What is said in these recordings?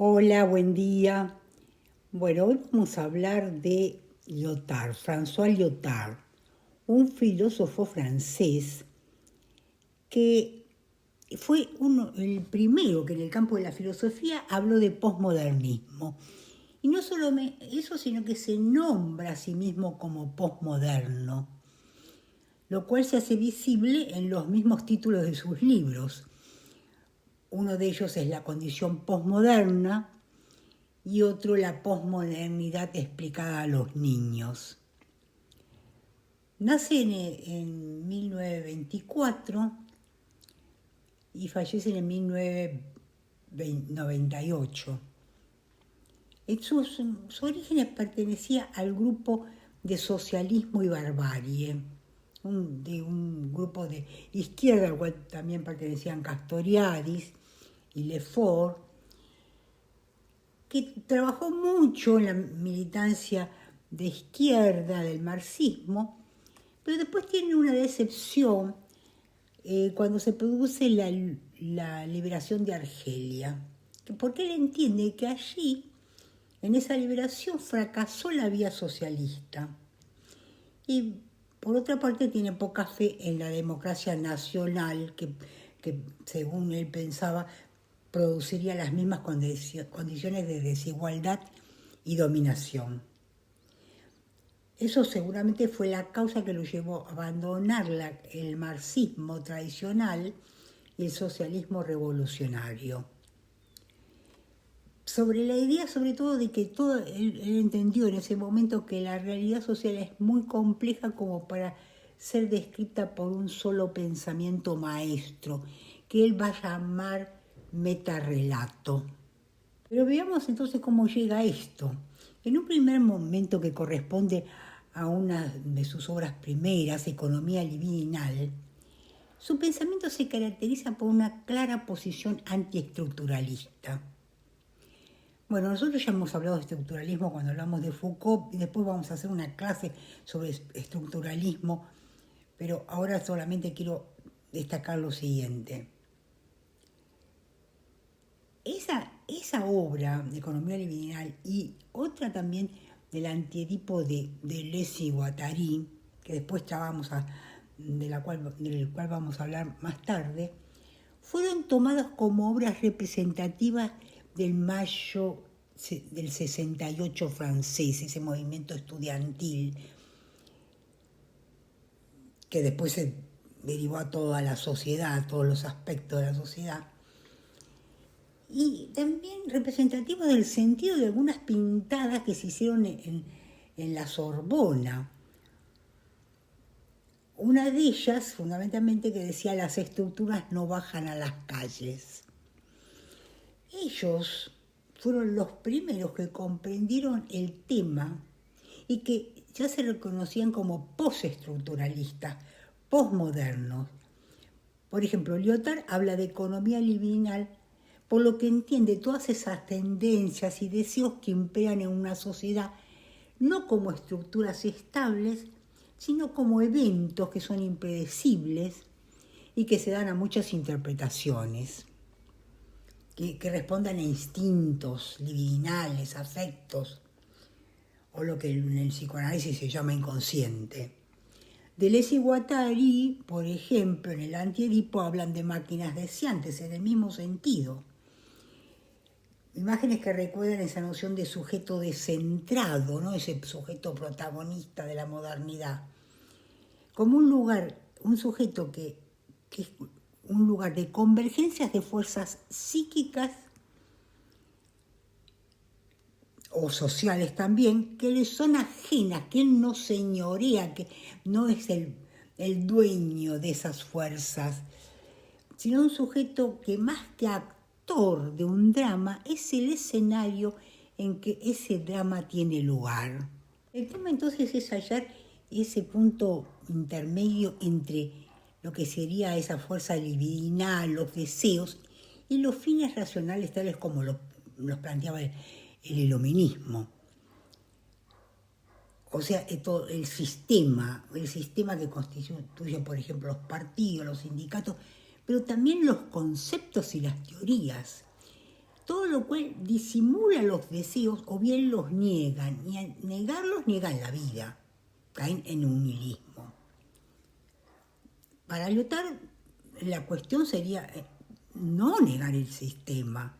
Hola, buen día. Bueno, hoy vamos a hablar de Lyotard, François Lyotard, un filósofo francés que fue el primero que en el campo de la filosofía habló de posmodernismo. Y no solo eso, sino que se nombra a sí mismo como posmoderno, lo cual se hace visible en los mismos títulos de sus libros. Uno de ellos es La condición posmoderna, y otro La posmodernidad explicada a los niños. Nace en 1924 y fallece en 1998. Sus orígenes pertenecía al grupo de socialismo y barbarie, de un grupo de izquierda al cual también pertenecían Castoriadis y Lefort, que trabajó mucho en la militancia de izquierda, del marxismo, pero después tiene una decepción cuando se produce la liberación de Argelia, porque él entiende que allí, en esa liberación, fracasó la vía socialista. Y por otra parte tiene poca fe en la democracia nacional, que según él pensaba, produciría las mismas condiciones de desigualdad y dominación. Eso seguramente fue la causa que lo llevó a abandonar el marxismo tradicional y el socialismo revolucionario. Sobre la idea, sobre todo, de que él entendió en ese momento que la realidad social es muy compleja como para ser descrita por un solo pensamiento maestro, que él va a llamar metarrelato. Pero veamos entonces cómo llega esto. En un primer momento que corresponde a una de sus obras primeras, Economía Libidinal, su pensamiento se caracteriza por una clara posición antiestructuralista. Bueno, nosotros ya hemos hablado de estructuralismo cuando hablamos de Foucault y después vamos a hacer una clase sobre estructuralismo, pero ahora solamente quiero destacar lo siguiente. Esa obra de Economía Libidinal y otra también del antiedipo de Deleuze y Guattari, que después del cual vamos a hablar más tarde, fueron tomadas como obras representativas del mayo del 68 francés, ese movimiento estudiantil que después se derivó a toda la sociedad, a todos los aspectos de la sociedad. Y también representativas del sentido de algunas pintadas que se hicieron en la Sorbona. Una de ellas, fundamentalmente, que decía: las estructuras no bajan a las calles. Ellos fueron los primeros que comprendieron el tema y que ya se reconocían como postestructuralistas, posmodernos. Por ejemplo, Lyotard habla de economía libidinal, por lo que entiende todas esas tendencias y deseos que imperan en una sociedad, no como estructuras estables, sino como eventos que son impredecibles y que se dan a muchas interpretaciones, que respondan a instintos libidinales, afectos, o lo que en el psicoanálisis se llama inconsciente. Deleuze y Guattari, por ejemplo, en el antiedipo hablan de máquinas deseantes, en el mismo sentido. Imágenes que recuerdan esa noción de sujeto descentrado, ¿no? Ese sujeto protagonista de la modernidad. Como un sujeto que es un lugar de convergencias de fuerzas psíquicas o sociales también, que le son ajenas, que él no señorea, que no es el dueño de esas fuerzas, sino un sujeto que más que actor de un drama es el escenario en que ese drama tiene lugar. El tema entonces es hallar ese punto intermedio entre lo que sería esa fuerza libidinal, los deseos, y los fines racionales tales como los planteaba el iluminismo. O sea, todo el sistema que constituye, por ejemplo, los partidos, los sindicatos, pero también los conceptos y las teorías. todo lo cual disimula los deseos o bien los niegan, y al negarlos niegan la vida, caen en un nihilismo. Para Lyotard, la cuestión sería no negar el sistema,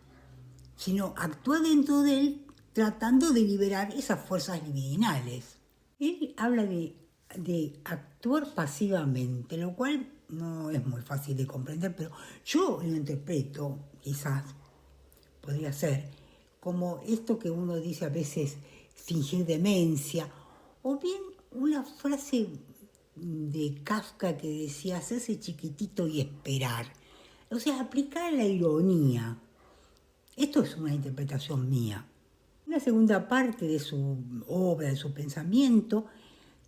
sino actuar dentro de él tratando de liberar esas fuerzas libidinales. Él habla de actuar pasivamente, lo cual no es muy fácil de comprender, pero yo lo interpreto, quizás, podría ser, como esto que uno dice a veces, fingir demencia, o bien una frase de Kafka que decía hacerse chiquitito y esperar. O sea, aplicar la ironía. Esto es una interpretación mía. La segunda parte de su obra, de su pensamiento,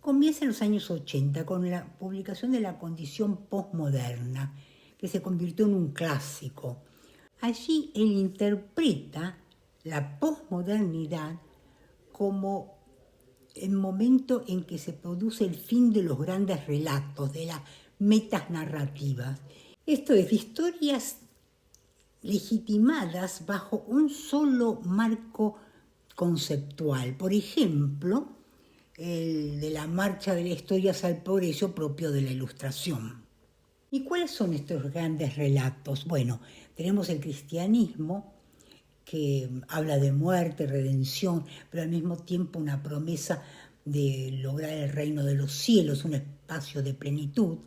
comienza en los años 80 con la publicación de La condición postmoderna, que se convirtió en un clásico. Allí él interpreta la posmodernidad como el momento en que se produce el fin de los grandes relatos, de las metas narrativas. Esto es, de historias legitimadas bajo un solo marco conceptual. Por ejemplo, el de la marcha de la historia hacia el progreso propio de la Ilustración. ¿Y cuáles son estos grandes relatos? Bueno, tenemos el cristianismo, que habla de muerte, redención, pero al mismo tiempo una promesa de lograr el reino de los cielos, un espacio de plenitud.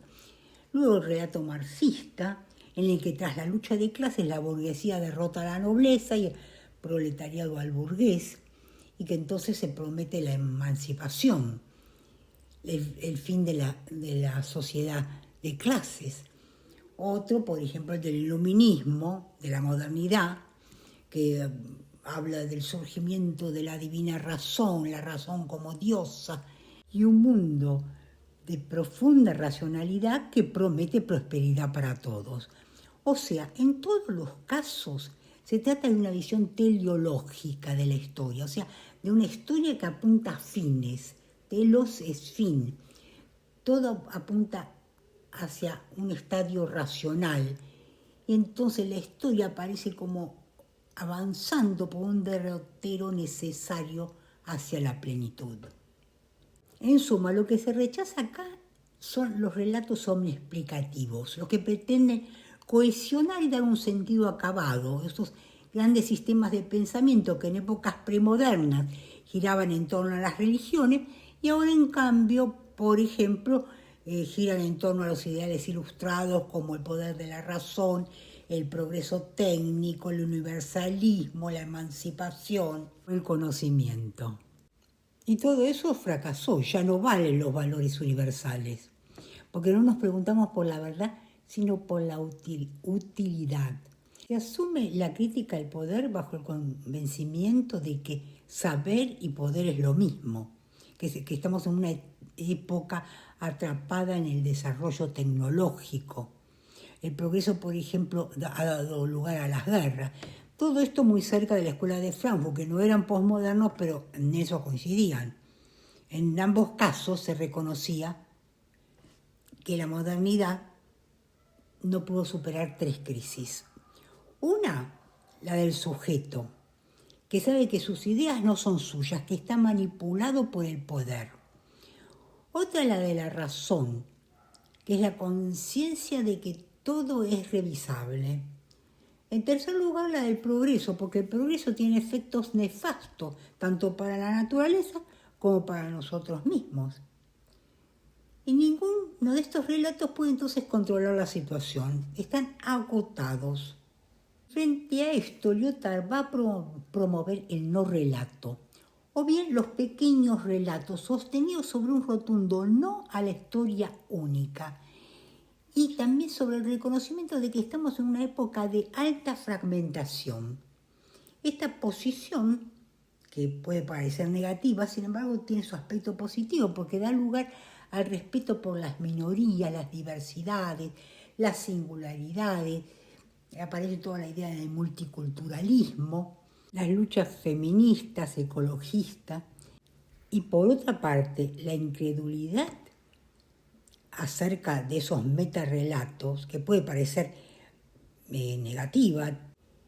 Luego el relato marxista, en el que tras la lucha de clases la burguesía derrota a la nobleza y el proletariado al burgués, y que entonces se promete la emancipación, el fin de la sociedad de clases. Otro, por ejemplo, el del iluminismo, de la modernidad, que habla del surgimiento de la divina razón, la razón como diosa, y un mundo de profunda racionalidad que promete prosperidad para todos. O sea, en todos los casos se trata de una visión teleológica de la historia, o sea, de una historia que apunta a fines. Telos es fin. Todo apunta hacia un estadio racional. Y entonces la historia parece como avanzando por un derrotero necesario hacia la plenitud. En suma, lo que se rechaza acá son los relatos omniexplicativos, los que pretenden cohesionar y dar un sentido acabado, esos grandes sistemas de pensamiento que en épocas premodernas giraban en torno a las religiones y ahora en cambio, por ejemplo, giran en torno a los ideales ilustrados como el poder de la razón, el progreso técnico, el universalismo, la emancipación, el conocimiento. Y todo eso fracasó, ya no valen los valores universales, porque no nos preguntamos por la verdad, sino por la utilidad. Se asume la crítica al poder bajo el convencimiento de que saber y poder es lo mismo, que estamos en una época atrapada en el desarrollo tecnológico. El progreso, por ejemplo, ha dado lugar a las guerras. Todo esto muy cerca de la escuela de Frankfurt, que no eran posmodernos, pero en eso coincidían. En ambos casos se reconocía que la modernidad no pudo superar 3 crisis. Una, la del sujeto, que sabe que sus ideas no son suyas, que está manipulado por el poder. Otra, la de la razón, que es la conciencia de que todo es revisable. En tercer lugar, la del progreso, porque el progreso tiene efectos nefastos, tanto para la naturaleza como para nosotros mismos. Y ninguno de estos relatos puede entonces controlar la situación. Están agotados. Frente a esto, Lyotard va a promover el no relato, o bien los pequeños relatos sostenidos sobre un rotundo no a la historia única, y también sobre el reconocimiento de que estamos en una época de alta fragmentación. Esta posición, que puede parecer negativa, sin embargo tiene su aspecto positivo, porque da lugar al respeto por las minorías, las diversidades, las singularidades. Aparece toda la idea del multiculturalismo, las luchas feministas, ecologistas, y por otra parte, la incredulidad acerca de esos metarrelatos, que puede parecer negativa,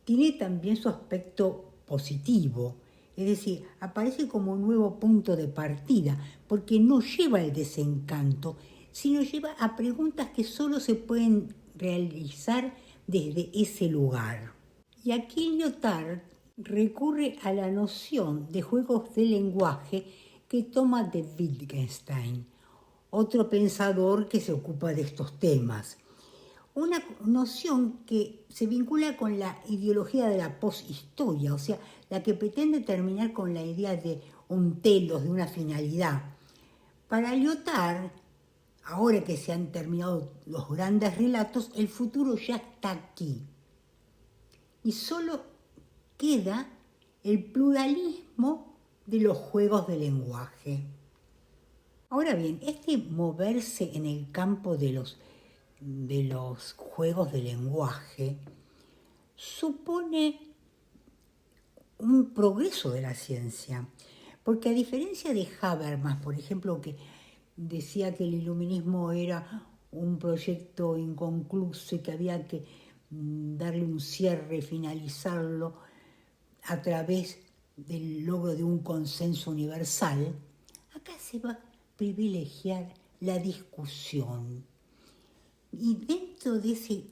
tiene también su aspecto positivo, es decir, aparece como un nuevo punto de partida, porque no lleva al desencanto, sino lleva a preguntas que solo se pueden realizar desde ese lugar. Y aquí Lyotard recurre a la noción de juegos de lenguaje que toma de Wittgenstein, otro pensador que se ocupa de estos temas. Una noción que se vincula con la ideología de la poshistoria, o sea, la que pretende terminar con la idea de un telos, de una finalidad. Para Lyotard, ahora que se han terminado los grandes relatos, el futuro ya está aquí. Y solo queda el pluralismo de los juegos de lenguaje. Ahora bien, este moverse en el campo de los juegos de lenguaje supone un progreso de la ciencia, porque a diferencia de Habermas, por ejemplo, que decía que el iluminismo era un proyecto inconcluso y que había que darle un cierre, finalizarlo a través del logro de un consenso universal, acá se va a privilegiar la discusión. Y dentro de ese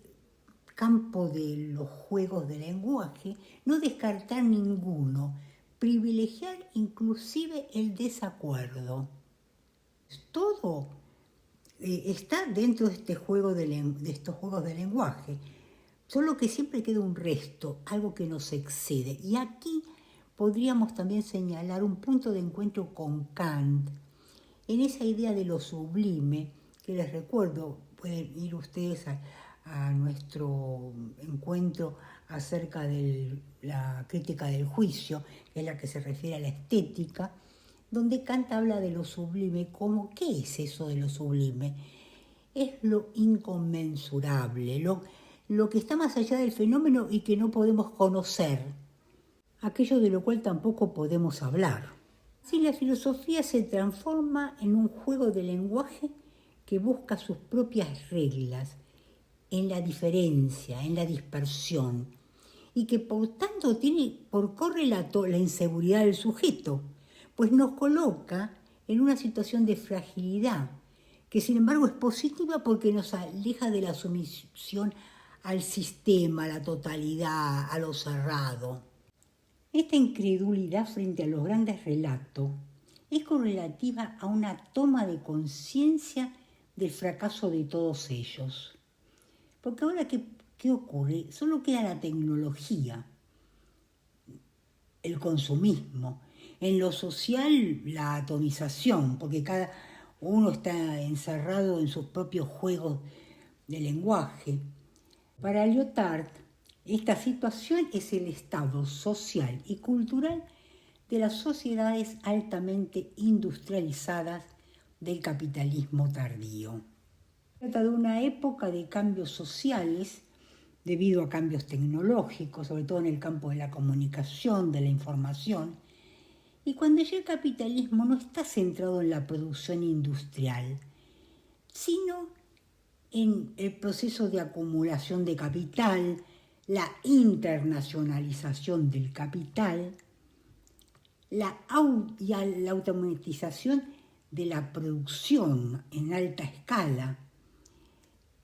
campo de los juegos de lenguaje, no descartar ninguno, privilegiar inclusive el desacuerdo. Todo está dentro de estos juegos de lenguaje, solo que siempre queda un resto, algo que nos excede. Y aquí podríamos también señalar un punto de encuentro con Kant, en esa idea de lo sublime, que les recuerdo, pueden ir ustedes a nuestro encuentro acerca de la crítica del juicio, que es la que se refiere a la estética, donde Kant habla de lo sublime como, ¿qué es eso de lo sublime? Es lo inconmensurable, lo que está más allá del fenómeno y que no podemos conocer, aquello de lo cual tampoco podemos hablar. Si la filosofía se transforma en un juego de lenguaje que busca sus propias reglas, en la diferencia, en la dispersión, y que por tanto tiene por correlato la inseguridad del sujeto, pues nos coloca en una situación de fragilidad, que sin embargo es positiva porque nos aleja de la sumisión al sistema, a la totalidad, a lo cerrado. Esta incredulidad frente a los grandes relatos es correlativa a una toma de conciencia del fracaso de todos ellos. Porque ahora, ¿qué ocurre? Solo queda la tecnología, el consumismo. En lo social, la atomización, porque cada uno está encerrado en sus propios juegos de lenguaje. Para Lyotard, esta situación es el estado social y cultural de las sociedades altamente industrializadas del capitalismo tardío. Se trata de una época de cambios sociales debido a cambios tecnológicos, sobre todo en el campo de la comunicación, de la información, y cuando ya el capitalismo no está centrado en la producción industrial, sino en el proceso de acumulación de capital, la internacionalización del capital, la automatización de la producción en alta escala,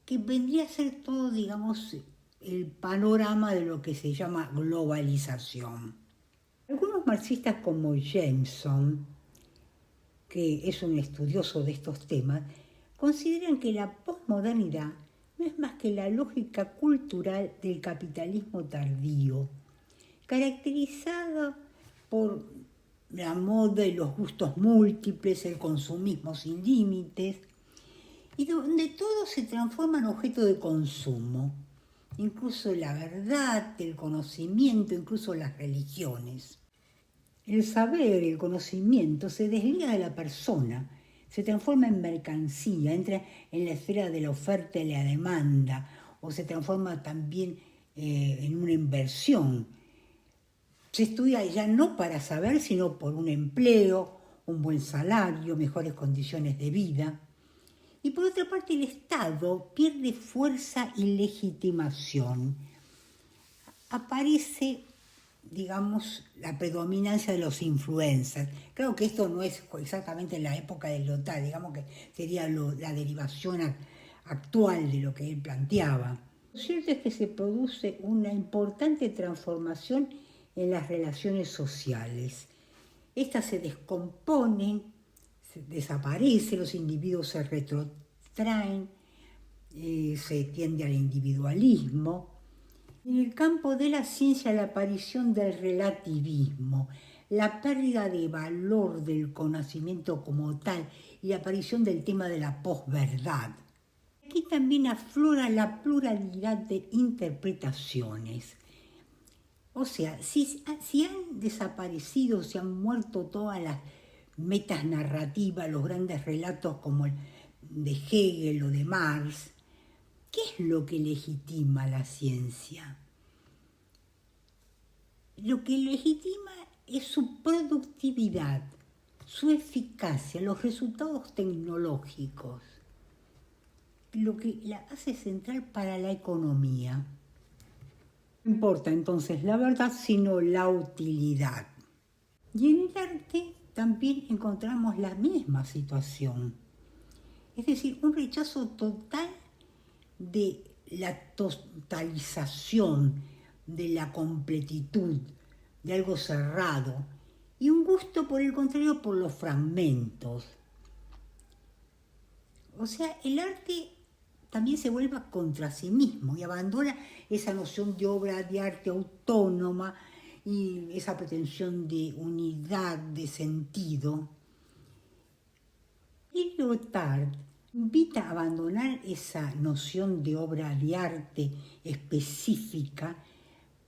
que vendría a ser todo, digamos, el panorama de lo que se llama globalización. Algunos marxistas como Jameson, que es un estudioso de estos temas, consideran que la posmodernidad no es más que la lógica cultural del capitalismo tardío, caracterizada por la moda y los gustos múltiples, el consumismo sin límites, y donde todo se transforma en objeto de consumo, incluso la verdad, el conocimiento, incluso las religiones. El saber, el conocimiento se desliga de la persona, se transforma en mercancía, entra en la esfera de la oferta y la demanda, o se transforma también en una inversión. Se estudia ya no para saber, sino por un empleo, un buen salario, mejores condiciones de vida. Y por otra parte, el Estado pierde fuerza y legitimación. aparece, digamos, la predominancia de los influencers. Creo que esto no es exactamente en la época de Lyotard, digamos que sería la derivación actual de lo que él planteaba. Lo cierto es que se produce una importante transformación en las relaciones sociales. Estas se descomponen, desaparecen, los individuos se retrotraen, se tiende al individualismo. En el campo de la ciencia, la aparición del relativismo, la pérdida de valor del conocimiento como tal y la aparición del tema de la posverdad. Aquí también aflora la pluralidad de interpretaciones. O sea, si han desaparecido, se han muerto todas las metas narrativas, los grandes relatos como el de Hegel o de Marx, ¿qué es lo que legitima la ciencia? Lo que legitima es su productividad, su eficacia, los resultados tecnológicos, lo que la hace central para la economía. No importa entonces la verdad, sino la utilidad. Y en el arte también encontramos la misma situación. Es decir, un rechazo total de la totalización, de la completitud, de algo cerrado, y un gusto, por el contrario, por los fragmentos. O sea, el arte también se vuelve contra sí mismo y abandona esa noción de obra de arte autónoma y esa pretensión de unidad, de sentido. Y Lyotard invita a abandonar esa noción de obra de arte específica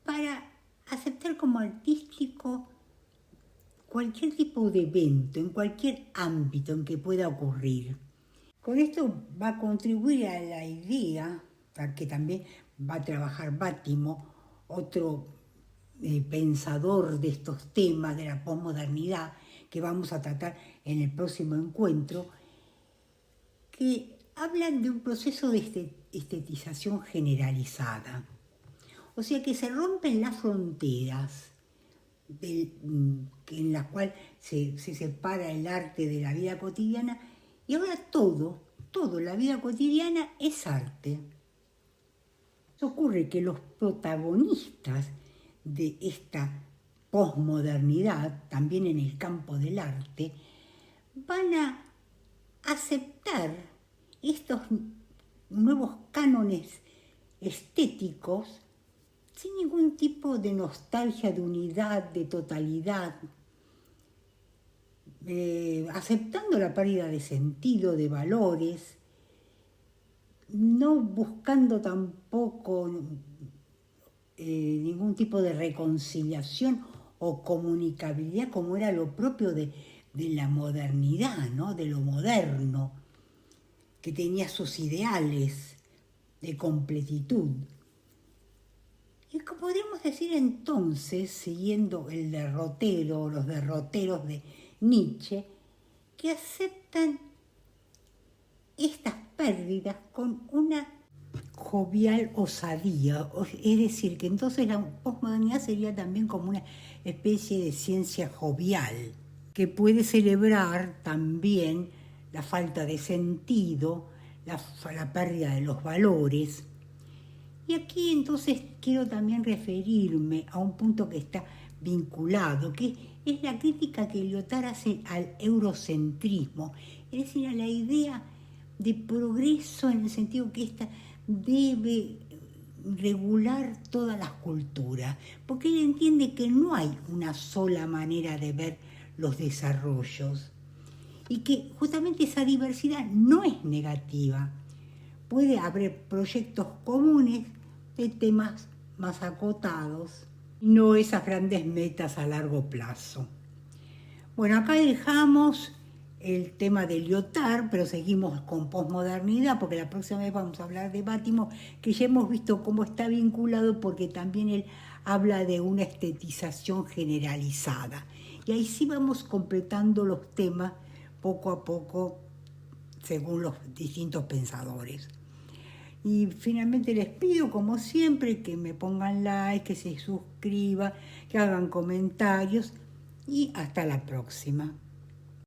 para aceptar como artístico cualquier tipo de evento, en cualquier ámbito en que pueda ocurrir. Con esto va a contribuir a la idea, que también va a trabajar Bátimo, otro pensador de estos temas de la posmodernidad, que vamos a tratar en el próximo encuentro, que hablan de un proceso de estetización generalizada. O sea que se rompen las fronteras en las cuales se separa el arte de la vida cotidiana, y ahora todo, la vida cotidiana es arte. Ocurre que los protagonistas de esta posmodernidad, también en el campo del arte, van a aceptar estos nuevos cánones estéticos sin ningún tipo de nostalgia de unidad, de totalidad, aceptando la pérdida de sentido, de valores, no buscando tampoco ningún tipo de reconciliación o comunicabilidad como era lo propio de la modernidad, ¿no? De lo moderno, que tenía sus ideales de completitud. Y podríamos decir entonces, siguiendo el derrotero o los derroteros de Nietzsche, que aceptan estas pérdidas con una jovial osadía, es decir, que entonces la posmodernidad sería también como una especie de ciencia jovial, que puede celebrar también la falta de sentido, la pérdida de los valores. Y aquí entonces quiero también referirme a un punto que está vinculado, que es la crítica que Lyotard hace al eurocentrismo, es decir, a la idea de progreso en el sentido que ésta debe regular todas las culturas, porque él entiende que no hay una sola manera de ver los desarrollos y que justamente esa diversidad no es negativa. Puede haber proyectos comunes de temas más acotados, no esas grandes metas a largo plazo. Bueno, acá dejamos el tema de Lyotard, pero seguimos con posmodernidad, porque la próxima vez vamos a hablar de Bátimo, que ya hemos visto cómo está vinculado, porque también él habla de una estetización generalizada. Y ahí sí vamos completando los temas poco a poco, según los distintos pensadores. Y finalmente les pido, como siempre, que me pongan like, que se suscriban, que hagan comentarios y hasta la próxima.